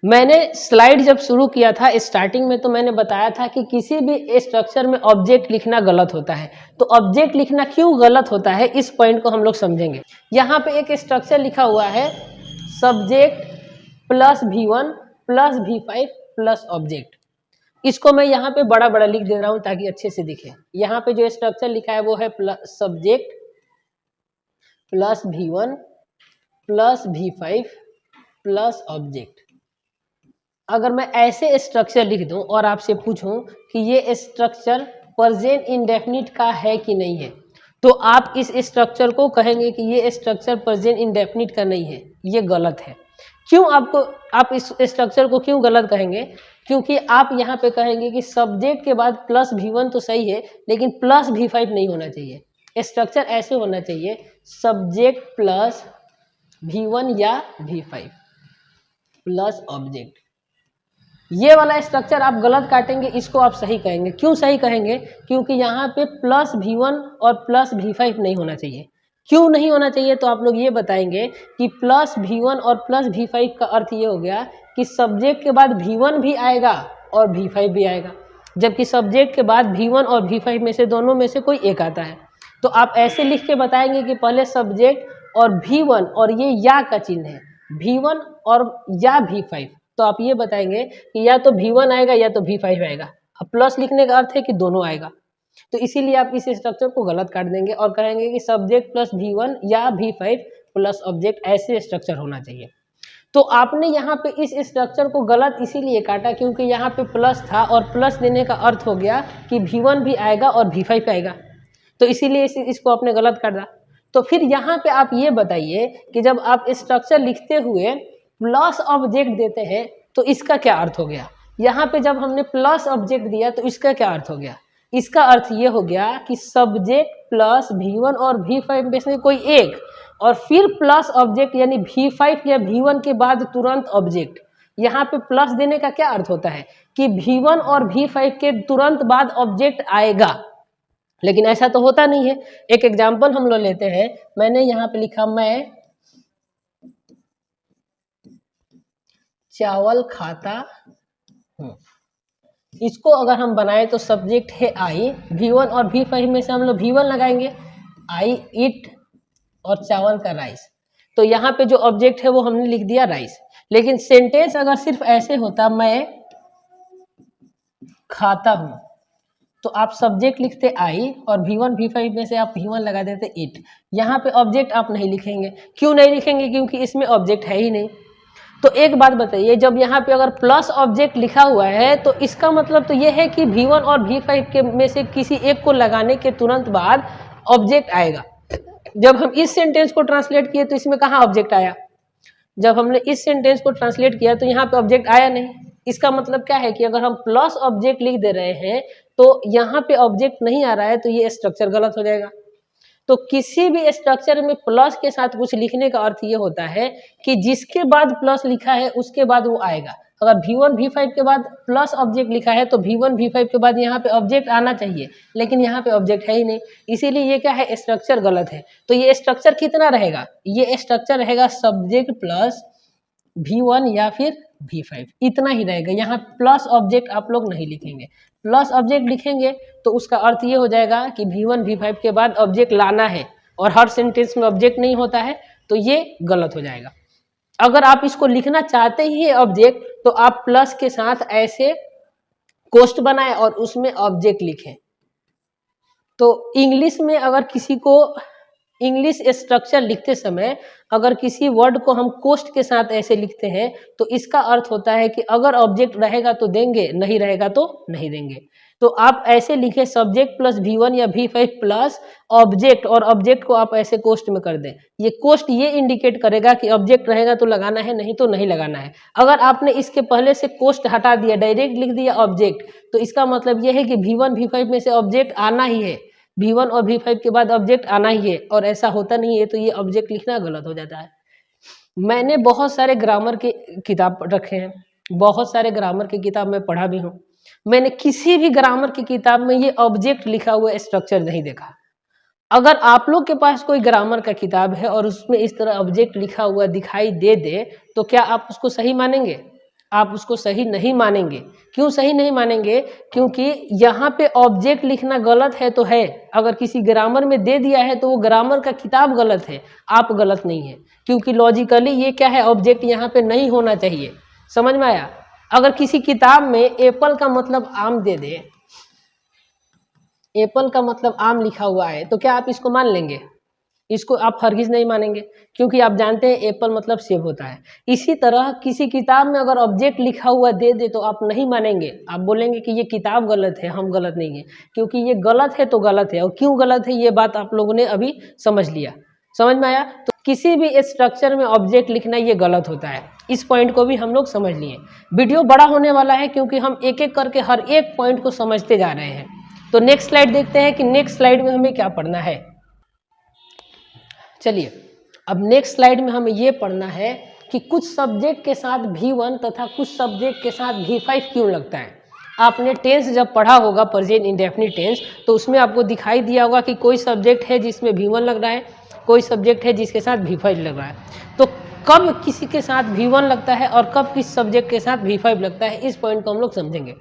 मैंने स्लाइड जब शुरू किया था स्टार्टिंग में तो मैंने बताया था कि किसी भी स्ट्रक्चर में ऑब्जेक्ट लिखना गलत होता है। तो ऑब्जेक्ट लिखना क्यों गलत होता है इस पॉइंट को हम लोग समझेंगे। यहाँ पे एक स्ट्रक्चर लिखा हुआ है subject plus V1 plus V5 plus object. इसको मैं यहाँ पे बड़ा बड़ा लिख दे रहा हूँ ताकि अच्छे से दिखे। यहाँ पे जो स्ट्रक्चर लिखा है वो है subject plus V1 plus V5 plus object. अगर मैं ऐसे स्ट्रक्चर लिख दूं और आपसे पूछूं कि ये स्ट्रक्चर प्रेजेंट इंडेफिनिट का है कि नहीं है, तो आप इस स्ट्रक्चर को कहेंगे कि ये स्ट्रक्चर प्रेजेंट इंडेफिनिट का नहीं है, ये गलत है। क्यों आप इस स्ट्रक्चर को क्यों गलत कहेंगे? क्योंकि आप यहाँ पे कहेंगे कि सब्जेक्ट के बाद प्लस V1 तो सही है लेकिन प्लस V5 नहीं होना चाहिए। स्ट्रक्चर ऐसे होना चाहिए सब्जेक्ट प्लस V1 या V5 प्लस ऑब्जेक्ट। ये वाला स्ट्रक्चर आप गलत काटेंगे, इसको आप सही कहेंगे। क्यों सही कहेंगे? क्योंकि यहाँ पे प्लस V1 और प्लस V5 नहीं होना चाहिए। क्यों नहीं होना चाहिए तो आप लोग ये बताएंगे कि प्लस V1 और प्लस V5 का अर्थ ये हो गया कि सब्जेक्ट के बाद V1 भी आएगा और V5 भी आएगा, जबकि सब्जेक्ट के बाद V1 और V5 में से दोनों में से कोई एक आता है। तो आप ऐसे लिख के बताएंगे कि पहले सब्जेक्ट और V1 और ये या का चिन्ह है V1 और या V5, तो आप ये बताएंगे कि या तो V1 आएगा या तो V5 आएगा। अब प्लस लिखने का अर्थ है कि दोनों आएगा, तो इसीलिए आप इस स्ट्रक्चर को गलत काट देंगे और कहेंगे कि सब्जेक्ट प्लस V1 या V5 प्लस ऑब्जेक्ट, ऐसे स्ट्रक्चर होना चाहिए। तो आपने यहाँ पे इस स्ट्रक्चर को गलत इसीलिए काटा क्योंकि यहाँ पे प्लस था और प्लस देने का अर्थ हो गया कि V1 भी आएगा और V5 आएगा, तो इसीलिए इसको आपने गलत काटा। तो फिर यहाँ पे आप ये बताइए कि जब आप स्ट्रक्चर लिखते हुए प्लस ऑब्जेक्ट देते हैं तो इसका क्या अर्थ हो गया? यहाँ पे जब हमने प्लस ऑब्जेक्ट दिया तो इसका क्या अर्थ हो गया? इसका अर्थ ये हो गया कि सब्जेक्ट प्लस V1 और V5 में से कोई एक और फिर प्लस ऑब्जेक्ट यानी V5 या V1 के बाद तुरंत ऑब्जेक्ट। यहाँ पे प्लस देने का क्या अर्थ होता है कि V1 और V5 के तुरंत बाद ऑब्जेक्ट आएगा, लेकिन ऐसा तो होता नहीं है। एक एग्जाम्पल हम लोग लेते हैं। मैंने यहाँ पे लिखा मैं चावल खाता हूँ। इसको अगर हम बनाए तो सब्जेक्ट है आई, V1 और V5 में से हम लोग V1 लगाएंगे, आई ईट और चावल का राइस। तो यहाँ पे जो ऑब्जेक्ट है वो हमने लिख दिया राइस। लेकिन सेंटेंस अगर सिर्फ ऐसे होता मैं खाता हूँ, तो आप सब्जेक्ट लिखते आई और V1 V5 में से आप V1 लगा देते ईट। यहाँ पे ऑब्जेक्ट आप नहीं लिखेंगे। क्यों नहीं लिखेंगे? क्योंकि इसमें ऑब्जेक्ट है ही नहीं। तो एक बात बताइए, जब यहाँ पे अगर प्लस ऑब्जेक्ट लिखा हुआ है तो इसका मतलब तो ये है कि V1 और V5 के में से किसी एक को लगाने के तुरंत बाद ऑब्जेक्ट आएगा। जब हम इस सेंटेंस को ट्रांसलेट किए तो इसमें कहाँ ऑब्जेक्ट आया? जब हमने इस सेंटेंस को ट्रांसलेट किया तो यहाँ पे ऑब्जेक्ट आया नहीं। इसका मतलब क्या है कि अगर हम प्लस ऑब्जेक्ट लिख दे रहे हैं तो यहाँ पे ऑब्जेक्ट नहीं आ रहा है, तो ये स्ट्रक्चर गलत हो जाएगा। तो किसी भी स्ट्रक्चर में प्लस के साथ कुछ लिखने का अर्थ ये होता है कि जिसके बाद प्लस लिखा है उसके बाद वो आएगा। अगर V1 V5 के बाद प्लस ऑब्जेक्ट लिखा है तो V1 V5 के बाद यहाँ पे ऑब्जेक्ट आना चाहिए, लेकिन यहाँ पे ऑब्जेक्ट है ही नहीं, इसीलिए ये क्या है? स्ट्रक्चर गलत है। तो ये स्ट्रक्चर कितना रहेगा? ये स्ट्रक्चर रहेगा सब्जेक्ट प्लस V1 या फिर V5, इतना ही रहेगा। यहाँ प्लस ऑब्जेक्ट आप लोग नहीं लिखेंगे। प्लस ऑब्जेक्ट लिखेंगे तो उसका अर्थ ये हो जाएगा कि V1 V5 के बाद ऑब्जेक्ट लाना है, और हर सेंटेंस में ऑब्जेक्ट नहीं होता है, तो ये गलत हो जाएगा। अगर आप इसको लिखना चाहते ही है ऑब्जेक्ट, तो आप प्लस के साथ ऐसे कोष्ठ बनाएं और उसमें ऑब्जेक्ट लिखें। तो इंग्लिश में अगर किसी को इंग्लिश स्ट्रक्चर लिखते समय अगर किसी वर्ड को हम कोष्ठ के साथ ऐसे लिखते हैं तो इसका अर्थ होता है कि अगर ऑब्जेक्ट रहेगा तो देंगे, नहीं रहेगा तो नहीं देंगे। तो आप ऐसे लिखें सब्जेक्ट प्लस V1 या V5 प्लस ऑब्जेक्ट, और ऑब्जेक्ट को आप ऐसे कोष्ठ में कर दें। ये कोष्ठ ये इंडिकेट करेगा कि ऑब्जेक्ट रहेगा तो लगाना है, नहीं तो नहीं लगाना है। अगर आपने इसके पहले से कोष्ठ हटा दिया, डायरेक्ट लिख दिया ऑब्जेक्ट, तो इसका मतलब ये है कि V1 V5 में से ऑब्जेक्ट आना ही है, V1 और V5 के बाद ऑब्जेक्ट आना ही है, और ऐसा होता नहीं है, तो ये ऑब्जेक्ट लिखना गलत हो जाता है। मैंने बहुत सारे ग्रामर के किताब रखे हैं, बहुत सारे ग्रामर की किताब में पढ़ा भी हूँ। मैंने किसी भी ग्रामर की किताब में ये ऑब्जेक्ट लिखा हुआ स्ट्रक्चर नहीं देखा। अगर आप लोग के पास कोई ग्रामर का किताब है और उसमें इस तरह ऑब्जेक्ट लिखा हुआ दिखाई दे दे, तो क्या आप उसको सही मानेंगे? आप उसको सही नहीं मानेंगे। क्यों सही नहीं मानेंगे? क्योंकि यहाँ पे ऑब्जेक्ट लिखना गलत है तो है, अगर किसी ग्रामर में दे दिया है तो वो ग्रामर का किताब गलत है, आप गलत नहीं है। क्योंकि लॉजिकली ये क्या है, ऑब्जेक्ट यहाँ पे नहीं होना चाहिए। समझ में आया? अगर किसी किताब में एप्पल का मतलब आम दे दे, एप्पल का मतलब आम लिखा हुआ है, तो क्या आप इसको मान लेंगे? इसको आप हरगिज नहीं मानेंगे, क्योंकि आप जानते हैं एप्पल मतलब सेब होता है। इसी तरह किसी किताब में अगर ऑब्जेक्ट लिखा हुआ दे दे तो आप नहीं मानेंगे, आप बोलेंगे कि ये किताब गलत है, हम गलत नहीं है। क्योंकि ये गलत है तो गलत है, और क्यों गलत है ये बात आप लोगों ने अभी समझ लिया। समझ में आया? तो किसी भी स्ट्रक्चर में ऑब्जेक्ट लिखना ये गलत होता है। इस पॉइंट को भी हम लोग समझ लिए। वीडियो बड़ा होने वाला है क्योंकि हम एक एक करके हर एक पॉइंट को समझते जा रहे हैं। तो नेक्स्ट स्लाइड देखते हैं कि नेक्स्ट स्लाइड में हमें क्या पढ़ना है। चलिए, अब नेक्स्ट स्लाइड में हमें ये पढ़ना है कि कुछ सब्जेक्ट के साथ V1 तथा कुछ सब्जेक्ट के साथ V5 क्यों लगता है। आपने टेंस जब पढ़ा होगा, प्रेजेंट इंडेफिनिट टेंस, तो उसमें आपको दिखाई दिया होगा कि कोई सब्जेक्ट है जिसमें V1 लग रहा है, कोई सब्जेक्ट है जिसके साथ V5 लग रहा है। तो कब किसी के साथ V1 लगता है और कब किस सब्जेक्ट के साथ V5 लगता है, इस पॉइंट को हम लोग समझेंगे।